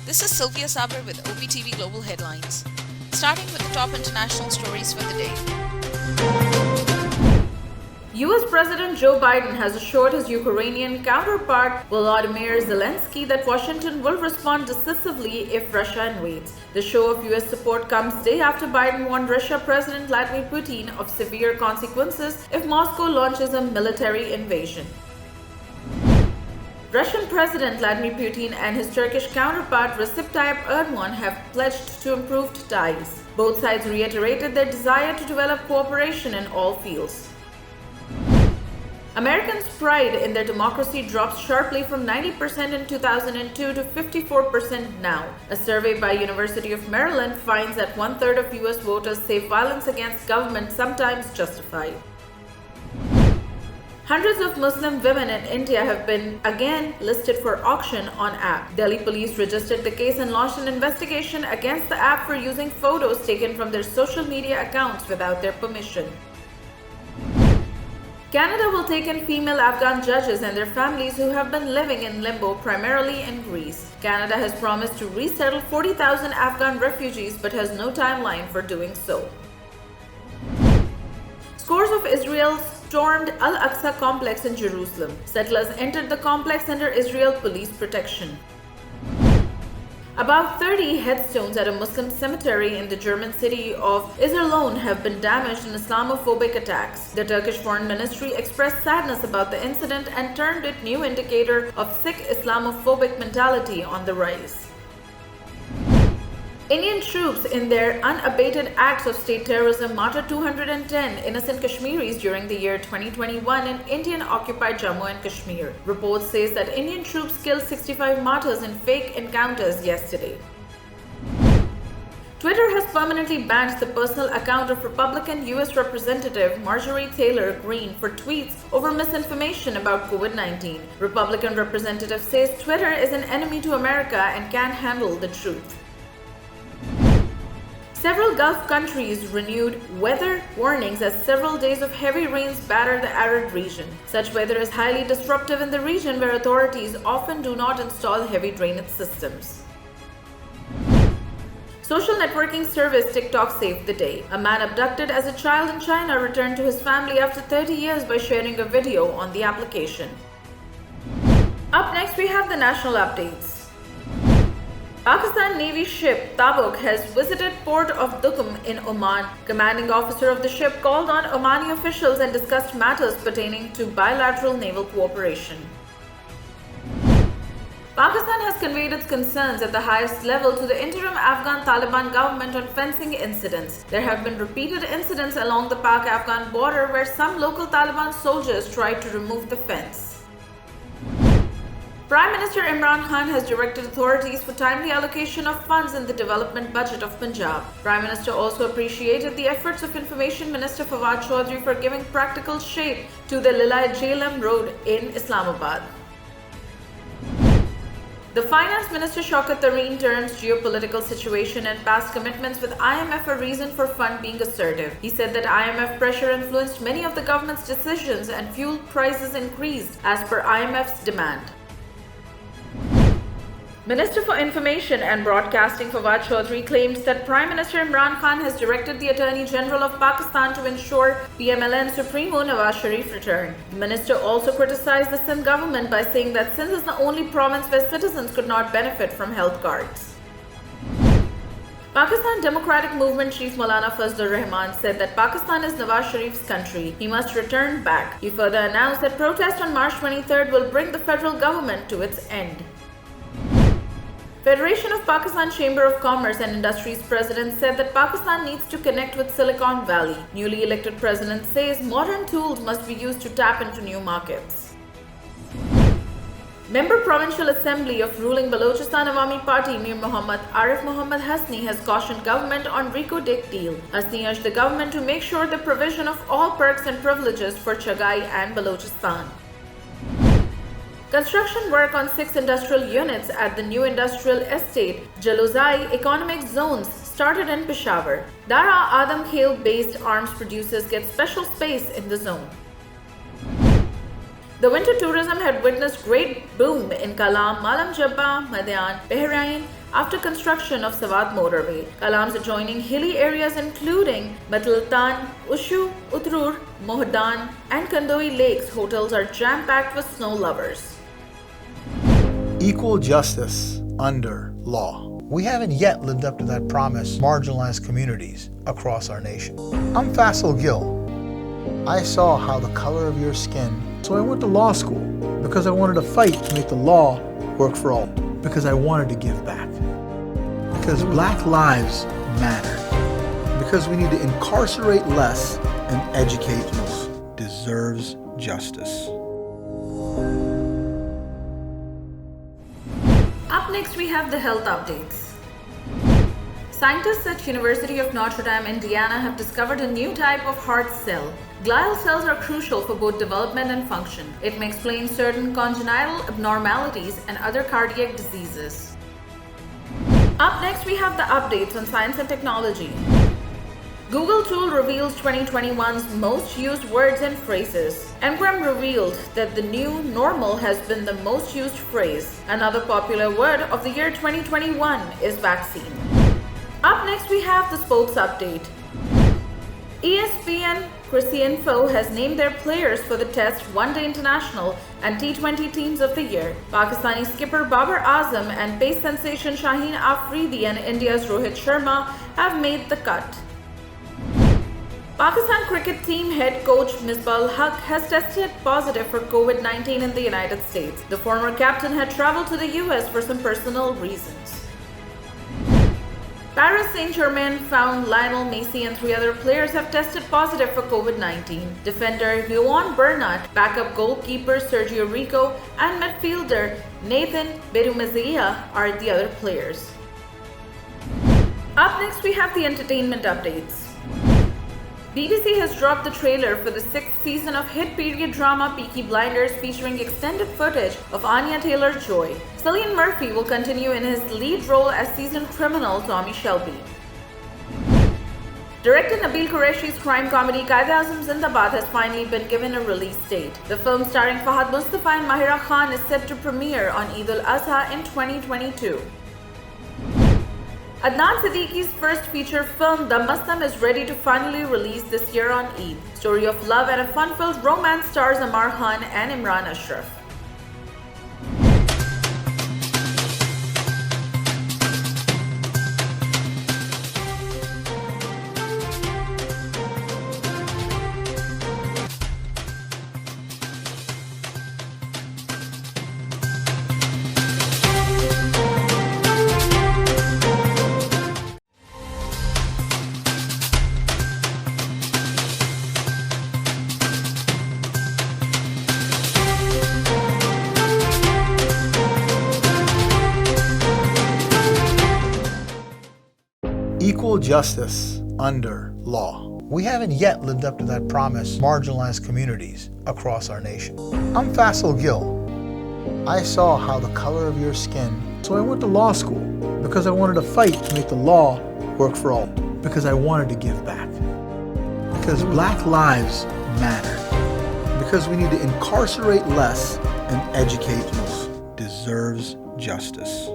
This is Sylvia Saber with Optv Global Headlines. Starting with the top international stories for the day. US President Joe Biden has assured his Ukrainian counterpart Volodymyr Zelensky that Washington will respond decisively if Russia invades. The show of US support comes day after Biden warned Russia President Vladimir Putin of severe consequences if Moscow launches a military invasion. Russian President Vladimir Putin and his Turkish counterpart Recep Tayyip Erdogan have pledged to improved ties. Both sides reiterated their desire to develop cooperation in all fields. Americans' pride in their democracy drops sharply from 90% in 2002 to 54% now. A survey by University of Maryland finds that one-third of US voters say violence against government sometimes justified. Hundreds of Muslim women in India have been again listed for auction on app. Delhi police registered the case and launched an investigation against the app for using photos taken from their social media accounts without their permission. Canada will take in female Afghan judges and their families who have been living in limbo primarily in Greece. Canada has promised to resettle 40,000 Afghan refugees but has no timeline for doing so. Scores of Israel stormed Al-Aqsa complex in Jerusalem. Settlers entered the complex under Israel police protection. About 30 headstones at a Muslim cemetery in the German city of Iserlohn have been damaged in Islamophobic attacks. The Turkish Foreign Ministry expressed sadness about the incident and termed it new indicator of sick Islamophobic mentality on the rise. Indian troops in their unabated acts of state terrorism martyred 210 innocent Kashmiris during the year 2021 in Indian-occupied Jammu and Kashmir. Reports say that Indian troops killed 65 martyrs in fake encounters yesterday. Twitter has permanently banned the personal account of Republican U.S. Representative Marjorie Taylor Greene for tweets over misinformation about COVID-19. Republican representative says Twitter is an enemy to America and can't handle the truth. Several Gulf countries renewed weather warnings as several days of heavy rains batter the arid region. Such weather is highly disruptive in the region where authorities often do not install heavy drainage systems. Social networking service TikTok saved the day. A man abducted as a child in China returned to his family after 30 years by sharing a video on the application. Up next, we have the national updates. Pakistan Navy ship Tabuk has visited port of Duqm in Oman. Commanding officer of the ship called on Omani officials and discussed matters pertaining to bilateral naval cooperation. Pakistan has conveyed its concerns at the highest level to the interim Afghan Taliban government on fencing incidents. There have been repeated incidents along the Pak-Afghan border where some local Taliban soldiers tried to remove the fence. Prime Minister Imran Khan has directed authorities for timely allocation of funds in the development budget of Punjab. Prime Minister also appreciated the efforts of Information Minister Fawad Chaudhry for giving practical shape to the Lilai Jhelum Road in Islamabad. The Finance Minister Shaukat Tareen turns geopolitical situation and past commitments with IMF a reason for fund being assertive. He said that IMF pressure influenced many of the government's decisions and fuel prices increased as per IMF's demand. Minister for Information and Broadcasting Fawad Chaudhry claims that Prime Minister Imran Khan has directed the Attorney General of Pakistan to ensure PMLN Supremo Nawaz Sharif return. The minister also criticized the Sindh government by saying that Sindh is the only province where citizens could not benefit from health cards. Pakistan Democratic Movement Chief Maulana Fazlur Rahman said that Pakistan is Nawaz Sharif's country. He must return back. He further announced that protest on March 23rd will bring the federal government to its end. Federation of Pakistan Chamber of Commerce and Industries president said that Pakistan needs to connect with Silicon Valley. Newly elected president says modern tools must be used to tap into new markets. Member Provincial Assembly of ruling Balochistan Awami Party Mir Mohammad Arif Mohammad Hasni has cautioned government on RICO Dick deal. Hasni urged the government to make sure the provision of all perks and privileges for Chagai and Balochistan. Construction work on 6 industrial units at the new industrial estate Jalozai Economic Zones started in Peshawar. Dara Adamkhel based arms producers get special space in the zone. The winter tourism had witnessed great boom in Kalam, Malam Jabba, Madyan, Bahrain after construction of Sawat motorway. Kalam's adjoining hilly areas including Bataltan, Ushu, Utrur, Mohdan and Kandoi lakes hotels are jam-packed with snow lovers. Equal justice under law. We haven't yet lived up to that promise marginalized communities across our nation. I'm Faisal Gill. I saw how the color of your skin, so I went to law school because I wanted to fight to make the law work for all, because I wanted to give back, because Black lives matter, because we need to incarcerate less and educate more. Deserves justice. Up next, we have the health updates. Scientists at University of Notre Dame, Indiana have discovered a new type of heart cell. Glial cells are crucial for both development and function. It may explain certain congenital abnormalities and other cardiac diseases. Up next, we have the updates on science and technology. Google tool reveals 2021's most used words and phrases. Ngram revealed that the new normal has been the most used phrase. Another popular word of the year 2021 is vaccine. Up next, we have the sports update. ESPN Cricinfo has named their players for the Test, One Day International and T20 Teams of the Year. Pakistani skipper Babar Azam and pace sensation Shaheen Afridi and India's Rohit Sharma have made the cut. Pakistan cricket team head coach Misbah-ul Haq has tested positive for COVID-19 in the United States. The former captain had traveled to the US for some personal reasons. Paris Saint-Germain found Lionel Messi and 3 other players have tested positive for COVID-19. Defender Yoann Bernat, backup goalkeeper Sergio Rico, and midfielder Nathan Berumezia are the other players. Up next, we have the entertainment updates. BBC has dropped the trailer for the 6th season of hit period drama Peaky Blinders, featuring extended footage of Anya Taylor-Joy. Cillian Murphy will continue in his lead role as seasoned criminal Tommy Shelby. Director Nabil Qureshi's crime comedy Qaid-e-Azam Zindabad has finally been given a release date. The film starring Fahad Mustafa and Mahira Khan is set to premiere on Eid al-Adha in 2022. Adnan Siddiqui's first feature film, The Muslim, is ready to finally release this year on Eid. Story of love and a fun-filled romance stars Amar Khan and Imran Ashraf. Equal justice under law. We haven't yet lived up to that promise marginalized communities across our nation. I'm Faisal Gill. I saw how the color of your skin, so I went to law school because I wanted to fight to make the law work for all, because I wanted to give back, because Black lives matter, because we need to incarcerate less and educate more. Deserves justice.